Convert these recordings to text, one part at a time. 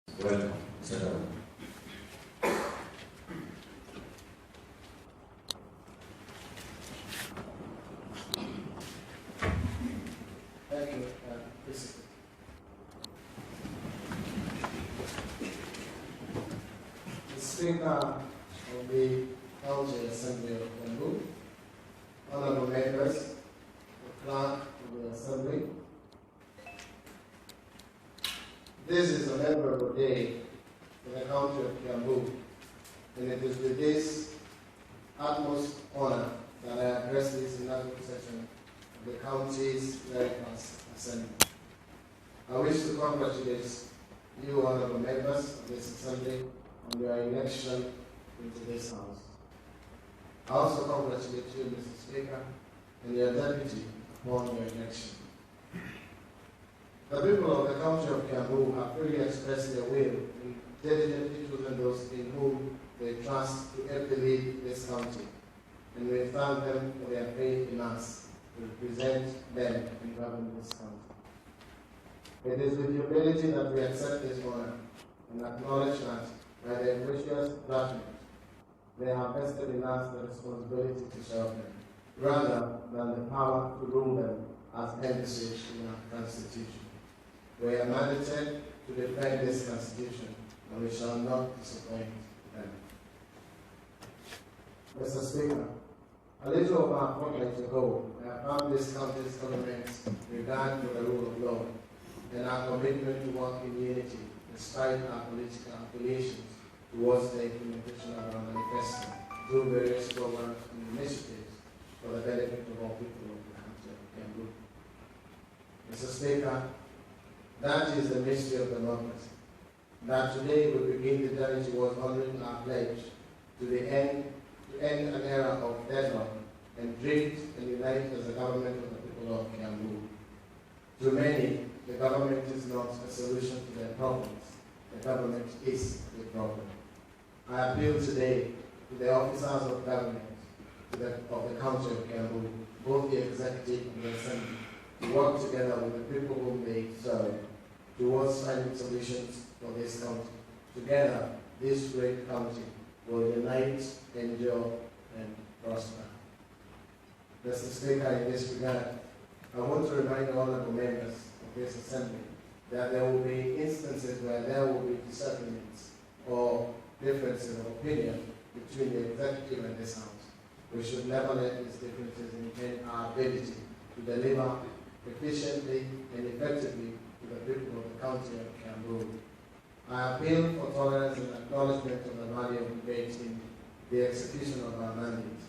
Welcome. Sit down. Thank you, President. The Speaker of the County Assembly of Kiambu, honorable members, the clerk of the Assembly, this is a memorable day for the County of Kiambu, and it is with this utmost honor that I address this inaugural session of the county's very first assembly. I wish to congratulate you, honorable members of this assembly, on your election into this house. I also congratulate you, Mr. Speaker, and your deputy upon your election. The people of the county of Kiambu have freely expressed their will in diligently choosing those in whom they trust to help lead this county, and we thank them for their faith in us to represent them in governing this county. It is with humility that we accept this honor and acknowledge that by their gracious judgment, they have vested in us the responsibility to serve them, rather than the power to rule them as envisaged in our Constitution. We are mandated to defend this Constitution, and we shall not disappoint them. Mr. Speaker, a little over a fortnight ago, I found this county's government's regard for the rule of law and our commitment to work in unity despite our political affiliations towards the implementation of our manifesto through various programs and initiatives for the benefit of all people of the county of Kiambu. Mr. Speaker, that is the mystery of democracy. That today we begin the journey towards honoring our pledge to end an era of deadlock and drift and unite as a government of the people of Kiambu. To many, the government is not a solution to their problems. The government is the problem. I appeal today to the officers of government of the county of Kiambu, both the executive and the assembly, to work together with the people whom they serve towards finding solutions for this county. Together, this great county will unite, endure, and prosper. Mr. Speaker, in this regard, I want to remind the honorable members of this assembly that there will be instances where there will be disagreements or differences of opinion between the executive and this house. We should never let these differences impede our ability to deliver efficiently and effectively to the people of the county of Kiambu. I appeal for tolerance and acknowledgement of the value of debate in the execution of our mandate.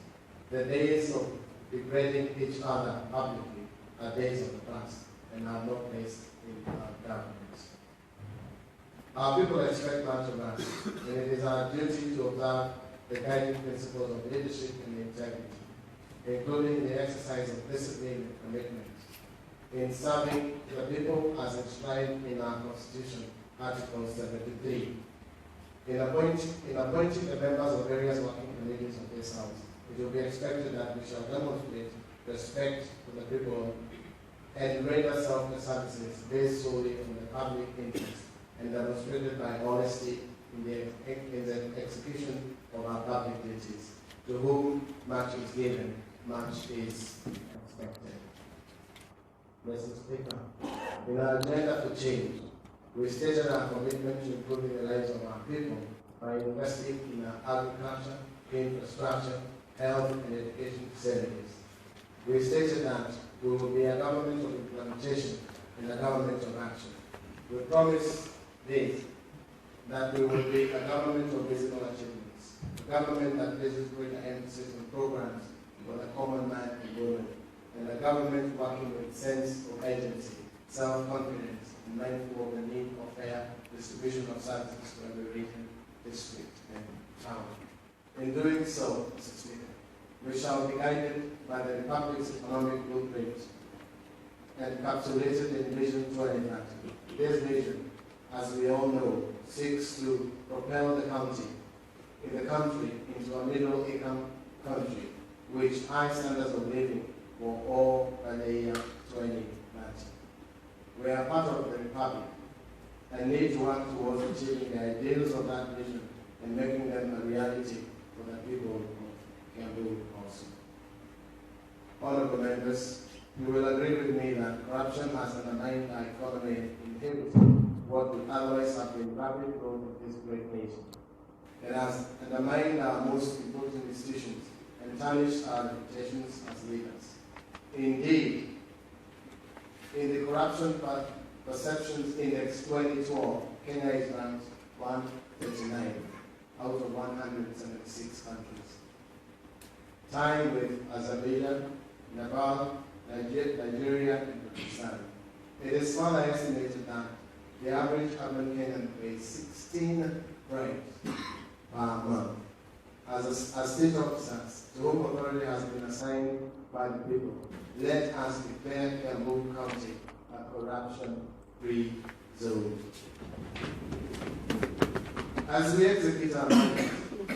The days of degrading each other publicly are days of the past and are no place in our government. Our people expect much of us, and it is our duty to observe the guiding principles of leadership and integrity, including the exercise of discipline and commitment in serving the people as enshrined in our Constitution, Article 73. In appointing the members of various working committees of this House, it will be expected that we shall demonstrate respect for the people and render selfless services based solely on the public interest and demonstrated by honesty in the execution of our public duties. To whom much is given, much is expected. Mr. Speaker, in our agenda for change, we stated our commitment to improving the lives of our people by investing in our agriculture, infrastructure, health, and education facilities. We stated that we will be a government of implementation and a government of action. We promised this, that we will be a government of visible achievements, a government that places greater emphasis on programs for the common man and woman, and a government working with sense of agency, self-confidence, and mindful of the need of fair distribution of services to every region, district, and town. In doing so, Mr. Speaker, we shall be guided by the Republic's economic blueprint encapsulated in Vision 2030. This vision, as we all know, seeks to propel the country into a middle-income country, which high standards of living for all by the year 2030. We are part of the Republic, and need to work towards achieving the ideals of that vision and making them a reality for the people of Kiambu also. Honorable members, you will agree with me that corruption has undermined our economy and inhibited what would otherwise have been rapid growth of this great nation. It has undermined our most important institutions and tarnished our reputations as leaders. Indeed, in the Corruption Perceptions Index 2012, Kenya is ranked 139 out of 176 countries, tied with Azerbaijan, Nepal, Nigeria, and Pakistan. It is further estimated that the average urban Kenyan pays 16 bribes per month. As state officers to whom authority has been assigned by the people, let us declare Kiambu County a corruption-free zone. As we execute our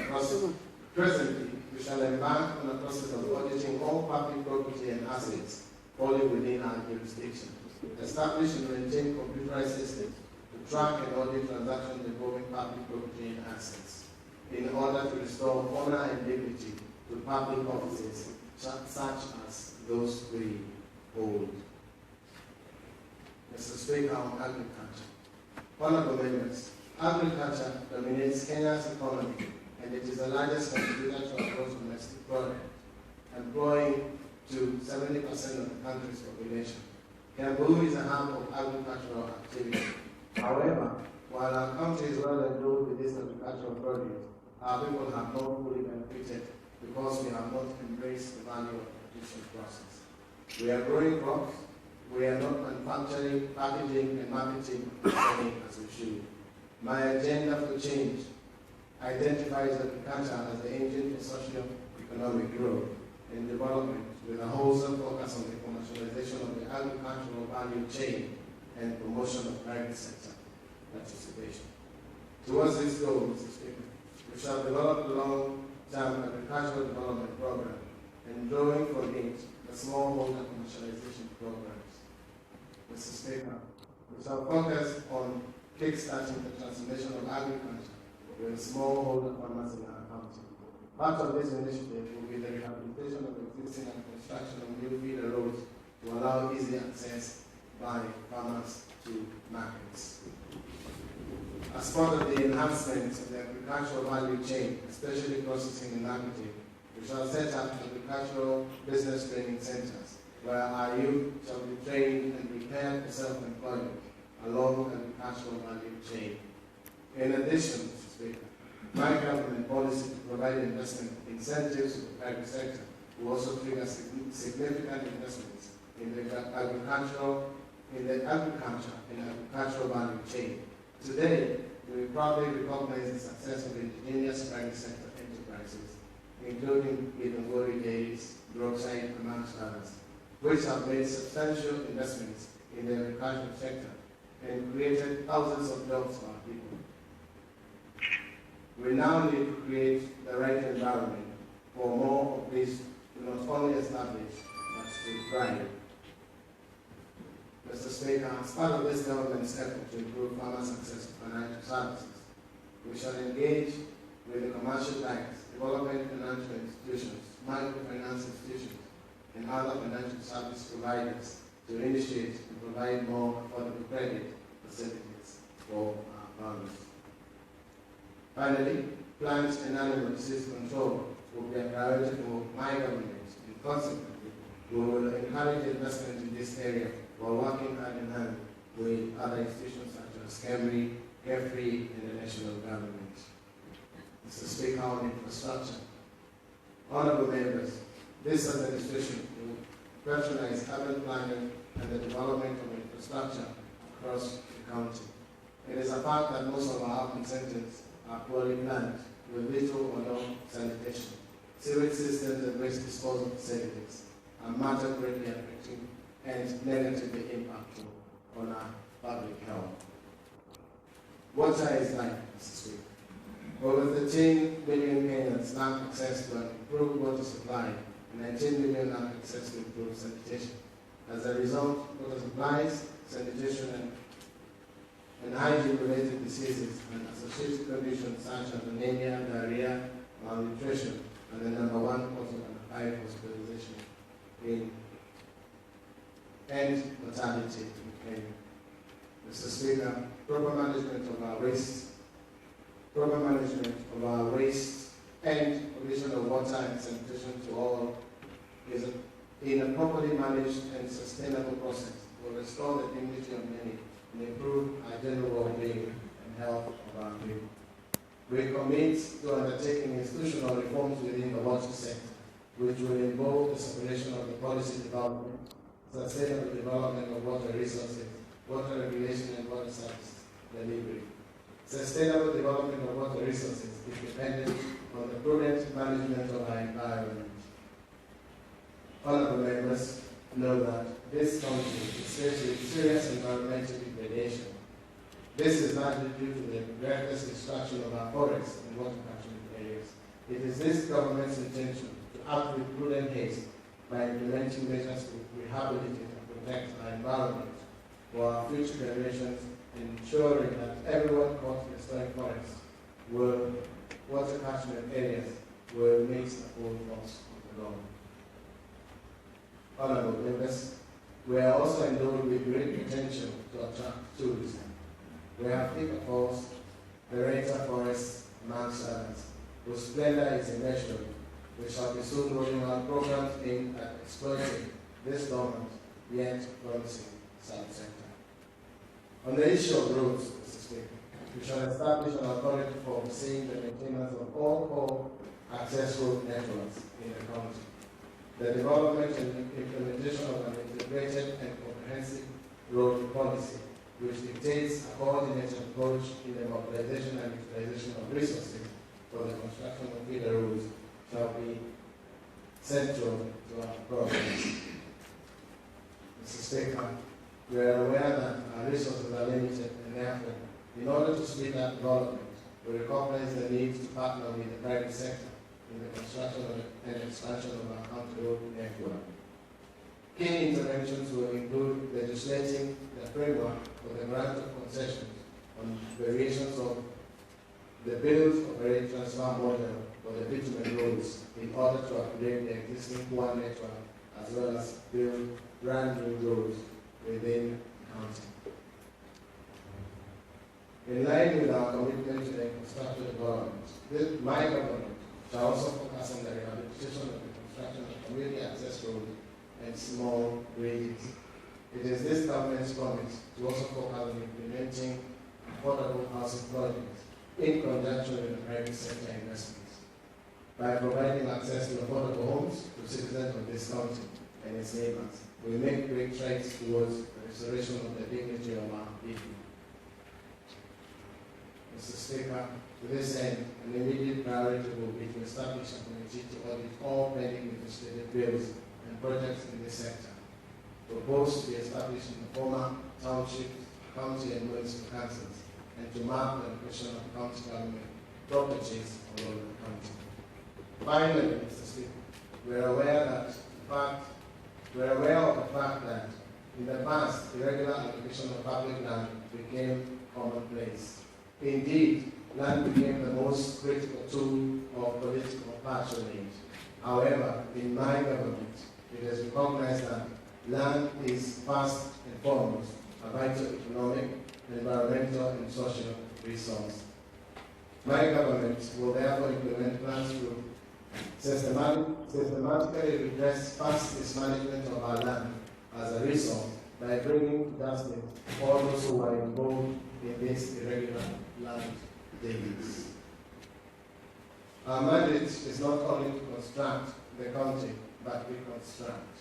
process, presently, we shall embark on a process of auditing all public property and assets falling within our jurisdiction, establish and maintain computerized systems to track and audit transactions involving public property and assets, in order to restore honor and dignity to public offices such as those we hold. Mr. Speaker, on agriculture. Honorable members, agriculture dominates Kenya's economy, and it is the largest contributor to our gross domestic product, employing to 70% of the country's population. Kiambu is a hub of agricultural activity. However, while our country is well endowed with this agricultural produce, our people have not fully benefited because we have not embraced the value of the production process. We are growing crops, we are not manufacturing, packaging, and marketing as we should. My agenda for change identifies agriculture as the engine for socio-economic growth and development, with a wholesome focus on the commercialization of the agricultural value chain and promotion of private sector participation. Towards this goal, Mr. Speaker, we shall develop a long-term agricultural development program and drawing from it the smallholder commercialization programs. Mr. Speaker, we shall focus on kickstarting the transformation of agriculture with smallholder farmers in our county. Part of this initiative will be the rehabilitation of existing and construction of new feeder roads to allow easy access by farmers to markets. As part of the enhancement of the agricultural value chain, especially processing and marketing, we shall set up agricultural business training centers where our youth shall be trained and prepared for self-employment along the agricultural value chain. In addition, Mr. Speaker, my government policy to provide investment incentives to the private sector will also trigger significant investments in the agriculture and agricultural value chain. Today, we proudly recognize the success of indigenous private sector enterprises, including Githunguri Dairies, Brookside, amongst others, which have made substantial investments in the agricultural sector and created thousands of jobs for our people. We now need to create the right environment for more of these to not only establish, but to thrive. Mr. Speaker, as part of this government's effort to improve farmers' access to financial services, we shall engage with the commercial banks, development financial institutions, microfinance institutions, and other financial service providers to initiate and provide more affordable credit facilities for our farmers. Finally, plant and animal disease control will be a priority for my government, and consequently, we will encourage investment in this area while working hand in hand with other institutions such as KEMRI, Carefree, and the national government. Mr. Speaker, on infrastructure. Honorable members, this administration will patronize urban planning and the development of infrastructure across the county. It is a fact that most of our urban centers are poorly planned, with little or no sanitation, sewage systems and waste disposal facilities, a matter greatly affecting and negatively impacting on our public health. Water is life, Mr. Speaker. Over 13 million Kenyans lack access to an improved water supply, and 19 million lack access to improved sanitation. As a result, water supplies, sanitation, and and hygiene-related diseases and associated conditions such as anemia, diarrhea, malnutrition, and the number 1 cause of high hospitalization and mortality in Kenya. Mr. Speaker, proper management of our waste and provision of water and sanitation to all is in a properly managed and sustainable process will restore the dignity of many and improve our general well-being and health of our people. We commit to undertaking institutional reforms within the water sector, which will involve the separation of the policy development, sustainable development of water resources, water regulation and water service delivery. Sustainable development of water resources is dependent on the prudent management of our environment. Honorable members know that this country is faced with serious environmental degradation. This is largely due to the reckless destruction of our forests and water catchment areas. It is this government's intention to act with prudent haste by implementing measures to rehabilitate and protect our environment for our future generations, ensuring that everyone caught in destroying forests will water catchment areas will meet the full force of the law. Honorable members, we are also endowed with great potential to attract tourism. We have Thika Falls, Narita Forest, amongst others, whose splendor is immeasurable. We shall be soon rolling out programs aimed at exploiting this dormant yet promising subsector. On the issue of roads, Mr. Speaker, we shall establish an authority for overseeing the maintenance of all core access road networks in the county. The development and implementation of an integrated and comprehensive road policy, which dictates a coordinated approach in the mobilization and utilization of resources for the construction of feeder roads, shall be central to our programs. Mr. Speaker, we are aware that our resources are limited, and therefore, in order to speed up development, we recognize the need to partner with the private sector in the construction and expansion of our county road network. Key interventions will include legislating the framework for the grant of concessions on variations of the build, operate, transfer model for the bitumen roads in order to upgrade the existing poor network as well as build brand new roads within the county. In line with our commitment to the infrastructure development, my government shall also focus on the rehabilitation of the construction of community access roads and small bridges. It is this government's promise to also focus on implementing affordable housing projects in conjunction with the private sector investments by providing access to affordable homes to citizens of this county and its neighbors. We make great strides towards the restoration of the dignity of our people. Mr. Speaker, to this end, an immediate priority will be to establish a committee to audit all pending legislative bills and projects in this sector, proposed to be established in the former township, county, and municipal councils, and to mark the allocation of county government properties all over the county. Finally, Mr. Speaker, we are aware of the fact that in the past, irregular allocation of public land became commonplace. Indeed, land became the most critical tool of political patronage. However, in my government, it is recognized that land is first and foremost a vital economic, environmental, and social resource. My government will therefore implement plans to systematically redress past mismanagement of our land as a resource by bringing to justice all those who are involved in these irregular land dealings. Our mandate is not only to construct the county, but reconstruct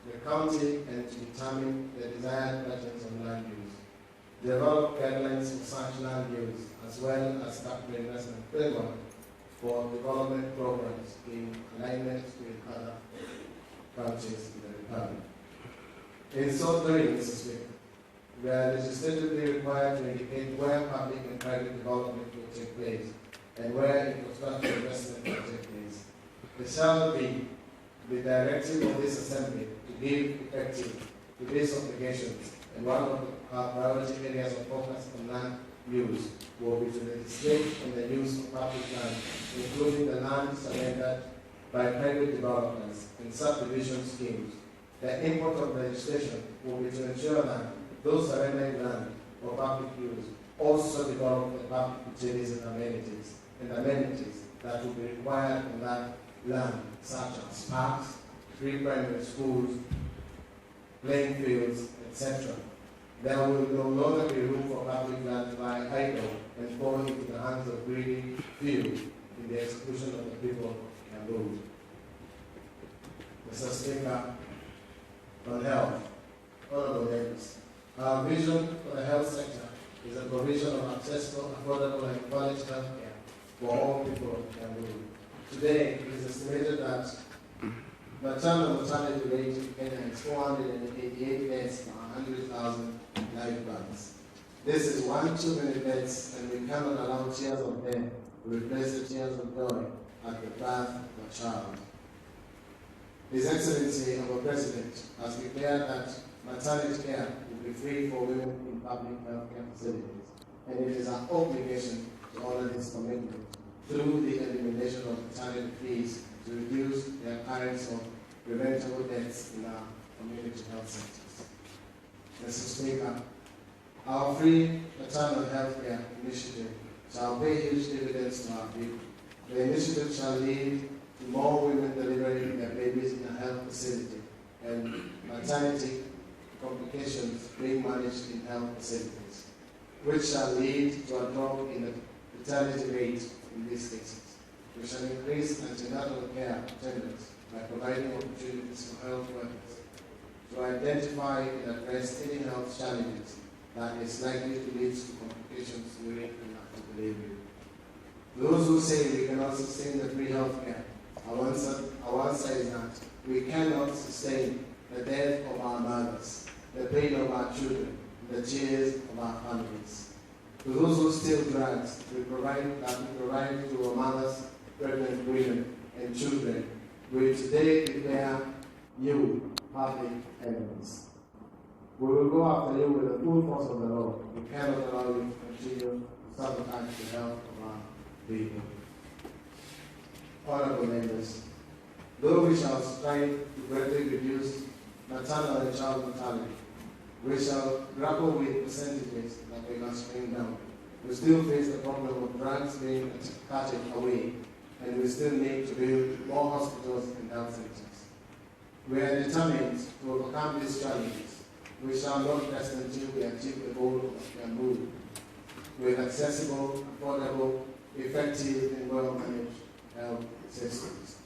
the county and to determine the desired patterns of land use, develop guidelines for such land use, as well as capital investment framework for development programs in alignment with other counties in the Republic. In so doing, Mr. Speaker, we are legislatively required to indicate where public and private development will take place and where infrastructure investment will take place. It shall be the directive of this Assembly to give effective to these obligations and one of our priority areas of focus on land use will be to legislate on the use of public land, including the land surrendered by private developers in subdivision schemes. The import of legislation will be to ensure that those surrendering land for public use also develop the public utilities and amenities that will be required on that land, such as parks, free primary schools, playing fields, etc. There will no longer be room for public land to lie idle and fall into the hands of greedy few in the exclusion of the people and road. Mr. Speaker, on health, honorable members, our vision for the health sector is a provision of accessible, affordable, and quality health care for all people of Cameroon. Today, it is estimated that maternal mortality rate in Kenya is 488 deaths per 100,000 live births. This is one too many deaths, and we cannot allow tears of death to replace the tears of joy at the birth of a child. His Excellency, our President, has declared that maternity care will be free for women in public health care facilities, and it is our obligation to honor this commitment through the elimination of maternity fees to reduce the occurrence of preventable deaths in our community health centers. Mr. Speaker, our free maternal health care initiative shall pay huge dividends to our people. The initiative shall lead to more women delivering their babies in a health facility and maternity complications being managed in health facilities, which shall lead to a drop in the fertility rate in these cases. We shall increase antenatal care attendance by providing opportunities for health workers to identify and address any health challenges that is likely to lead to complications during and after delivery. Those who say we cannot sustain the free health care, our answer is that we cannot sustain the death of our mothers, the pain of our children, the tears of our families. To those who steal drugs, we provide to our mothers, pregnant women, and children. We today declare you public enemies. We will go after you with the full force of the law. We cannot allow you to continue to sabotage the health of our people. Honorable members, though we shall strive to greatly reduce maternal and child mortality, we shall grapple with percentages that we must bring down. We still face the problem of drugs being carted away, and we still need to build more hospitals and health centers. We are determined to overcome these challenges. We shall not rest until we achieve the goal of Cameroon with accessible, affordable, effective, and well-managed health systems.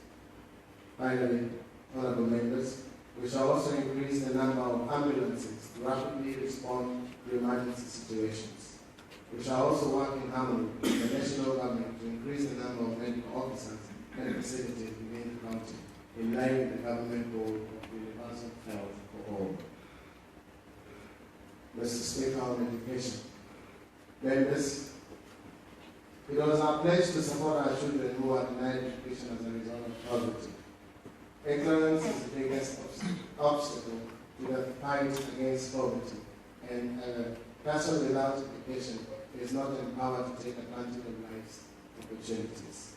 Finally, honorable members, we shall also increase the number of ambulances to rapidly respond to emergency situations. We shall also work in harmony with the national government to increase the number of medical officers and facilities within the county, in line with the government goal of universal health for all. Mr. Speaker, on education. Members, it was our pledge to support our children who are denied education as a result of poverty. Ignorance is the biggest obstacle to the fight against poverty, and a person without education is not empowered to take advantage of life's opportunities.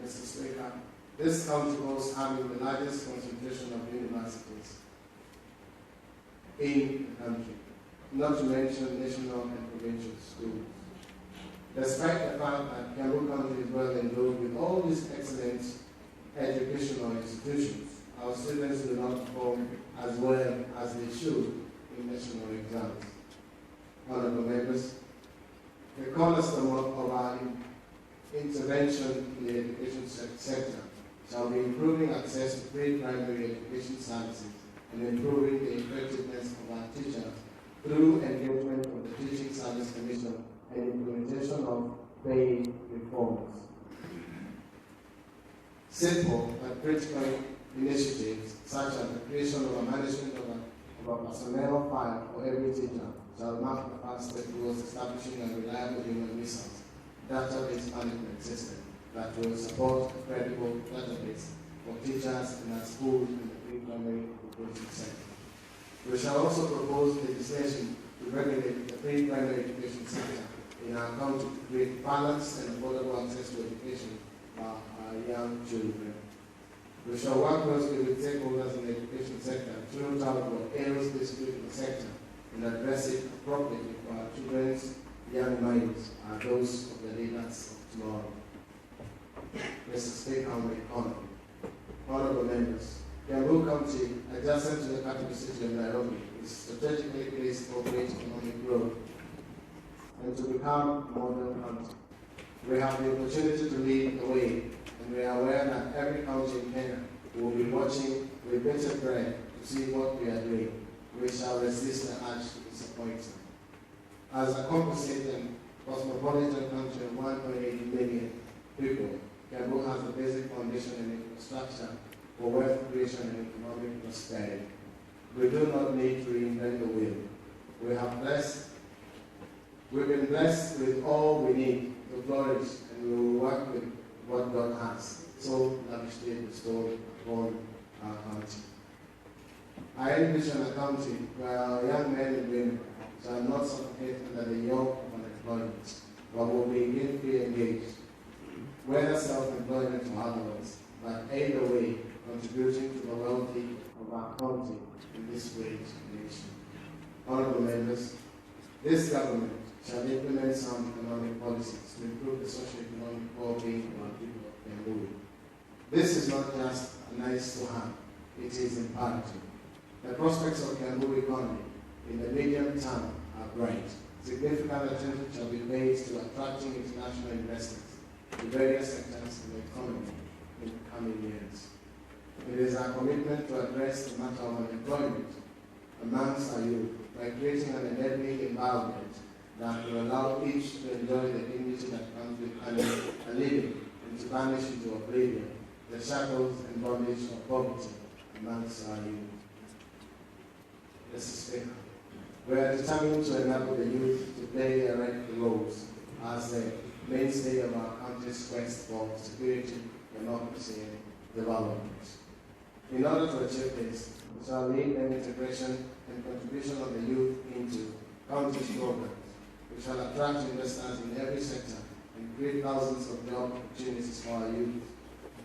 Mr. Speaker, this county boasts having the largest concentration of universities in the country, not to mention national and provincial schools. Despite the fact that Cameroon County is well endowed with all these excellent educational institutions, our students do not perform as well as they should in national exams. Honorable members, the cornerstone of our intervention in the education sector shall be improving access to free primary education services and improving the effectiveness of our teachers through engagement of the Teaching Service Commission and implementation of pay reforms. Simple but critical initiatives, such as the creation of a management of a personnel file for every teacher, shall mark the first step towards establishing a reliable human resource database management system that will support a credible database for teachers in our schools in the pre-primary education sector. We shall also propose legislation to regulate the pre-primary education sector in our country to create balanced and affordable access to education for our young children. We shall work closely with stakeholders in the education sector to root out what ails this critical sector and address it appropriately for our children's young minds are those of the leaders of tomorrow. Mr. Speaker, honorable members, Kiambu County, adjacent to the capital city of Nairobi, is strategically placed for great economic growth and to become a model county. We have the opportunity to lead the way, and we are aware that every county in Kenya will be watching with bated breath to see what we are doing. We shall resist the urge to disappoint them. As a composite and cosmopolitan country of 1.8 million people, Kiambu has the basic foundation and infrastructure for wealth creation and economic prosperity. We do not need to reinvent the wheel. We've been blessed with all we need to flourish, and we will work with what God has so lavishly bestowed upon our country. I envision a country where our young men and women shall not suffocate under the yoke of unemployment, but will be gainfully engaged, whether self-employment or otherwise, but either way, contributing to the well-being of our country in this great nation. Honorable members, this government shall implement sound economic policies to improve the socio-economic well-being of our people of Kiambu. This is not just a nice to have, it is imperative. The prospects of Kiambu economy in the medium term are bright. Significant attention shall be paid to attracting international investors to various sectors of the economy in the coming years. It is our commitment to address the matter of unemployment amongst our youth by creating an enabling environment that will allow each to enjoy the dignity that comes with a living and to vanish into oblivion the shackles and bondage of poverty amongst our youth. Mr. Speaker, we are determined to enable the youth to play their rightful roles as the mainstay of our country's quest for security, democracy, and development. In order to achieve this, we shall lead an integration and contribution of the youth into county's programs. We shall attract investors in every sector and create thousands of job opportunities for our youth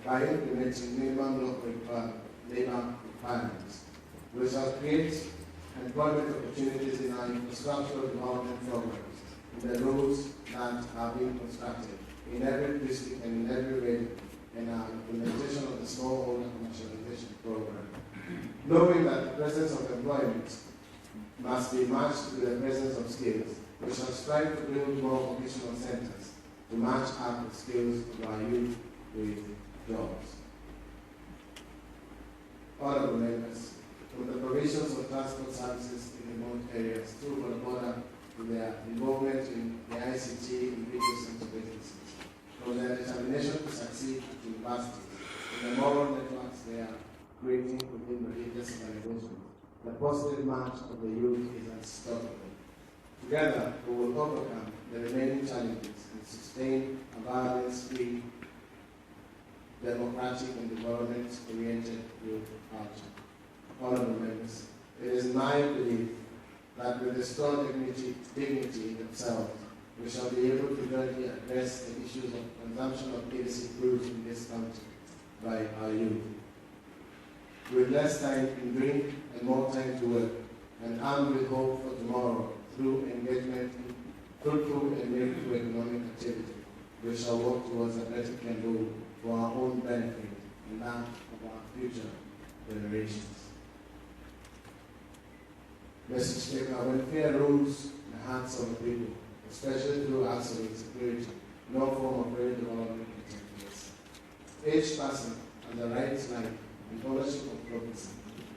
by implementing minimum local labor requirements. We shall create employment opportunities in our infrastructural development programs, in the roads that are being constructed in every district and in every region, and our implementation of the smallholder commercialization program. Knowing that the presence of employment must be matched with the presence of skills, we shall strive to build more vocational centers to match up the skills of our youth with jobs. Honorable members, from the provisions of transport services in remote areas through the border to their involvement in the ICT in video center businesses, from their determination to succeed at universities, and the moral networks they are creating within religious organizations, the positive march of the youth is unstoppable. Together, we will overcome the remaining challenges and sustain a violence-free, democratic, and development-oriented youth culture. Honorable members, it is my belief that with restored dignity in themselves, we shall be able to jointly address the issues of consumption of illicit goods in this country by our youth. With less time to drink and more time to work, and armed with hope for tomorrow through engagement in fruitful and meaningful economic activity, we shall work towards a better Kiambu for our own benefit and that of our future generations. Mr. Speaker, when fear rules the hearts of the people, especially through acts of insecurity, no form of real development can take place. Each person has the right to life and ownership of property.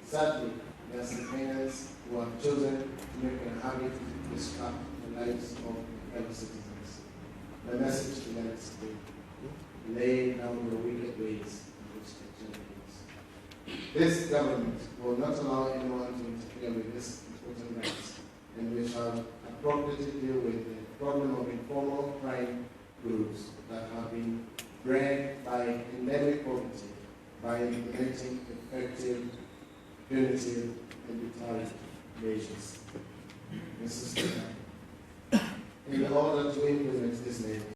Sadly, there are some Kenyans who have chosen to make a habit to disrupt the lives of fellow citizens. The message to them is clear: lay down the wicked ways in which they lives. This government will not allow anyone to interfere with this important rights, and we shall appropriately deal with the problem of informal crime groups that have been bred by endemic poverty by implementing effective, punitive, and deterrent measures. Mr. Speaker, in order to implement this